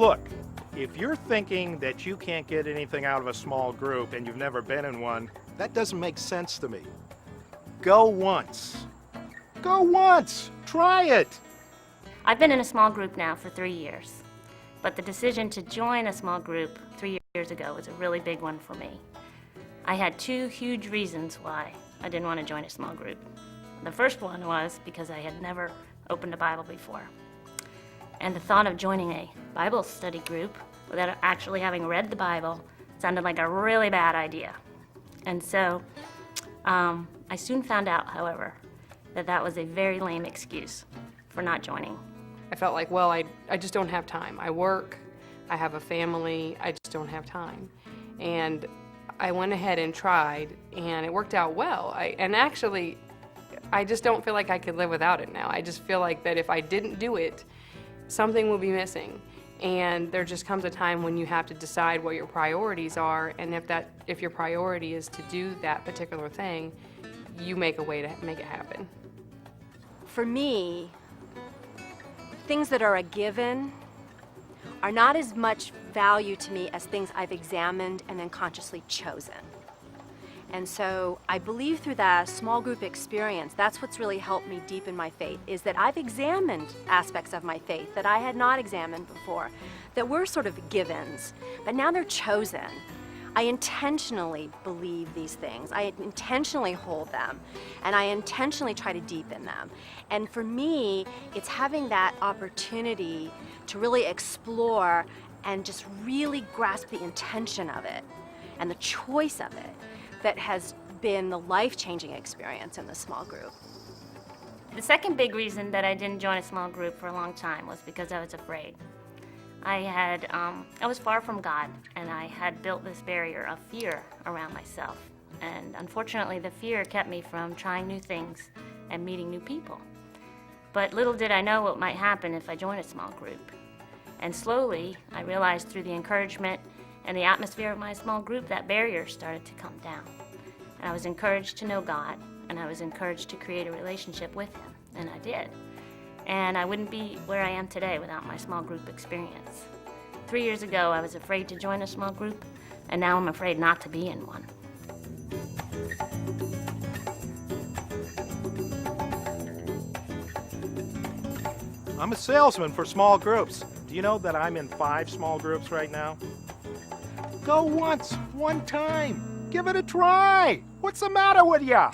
Look, if you're thinking that you can't get anything out of a small group and you've never been in one, that doesn't make sense to me. Go once. Go once. Try it. I've been in a small group now for 3 years, but the decision to join a small group 3 years ago was a really big one for me. I had two huge reasons why I didn't want to join a small group. The first one was because I had never opened a Bible before. And the thought of joining a Bible study group without actually having read the Bible sounded like a really bad idea. And so I soon found out, however, that that was a very lame excuse for not joining. I felt like, well, I just don't have time. I work, I have a family, I just don't have time. And I went ahead and tried, and it worked out well. I just don't feel like I could live without it now. I just feel like that if I didn't do it, something would be missing. And there just comes a time when you have to decide what your priorities are, and if your priority is to do that particular thing, you make a way to make it happen. For me, things that are a given are not as much value to me as things I've examined and then consciously chosen. And so I believe through that small group experience, that's what's really helped me deepen my faith, is that I've examined aspects of my faith that I had not examined before, that were sort of givens, but now they're chosen. I intentionally believe these things. I intentionally hold them, and I intentionally try to deepen them. And for me, it's having that opportunity to really explore and just really grasp the intention of it and the choice of it that has been the life-changing experience in the small group. The second big reason that I didn't join a small group for a long time was because I was afraid. I was far from God, and I had built this barrier of fear around myself. And unfortunately, the fear kept me from trying new things and meeting new people. But little did I know what might happen if I joined a small group. And slowly, I realized through the encouragement and the atmosphere of my small group, that barrier started to come down. And I was encouraged to know God, and I was encouraged to create a relationship with Him, and I did. And I wouldn't be where I am today without my small group experience. 3 years ago, I was afraid to join a small group, and now I'm afraid not to be in one. I'm a salesman for small groups. Do you know that I'm in 5 small groups right now? Go once, one time. Give it a try. What's the matter with ya?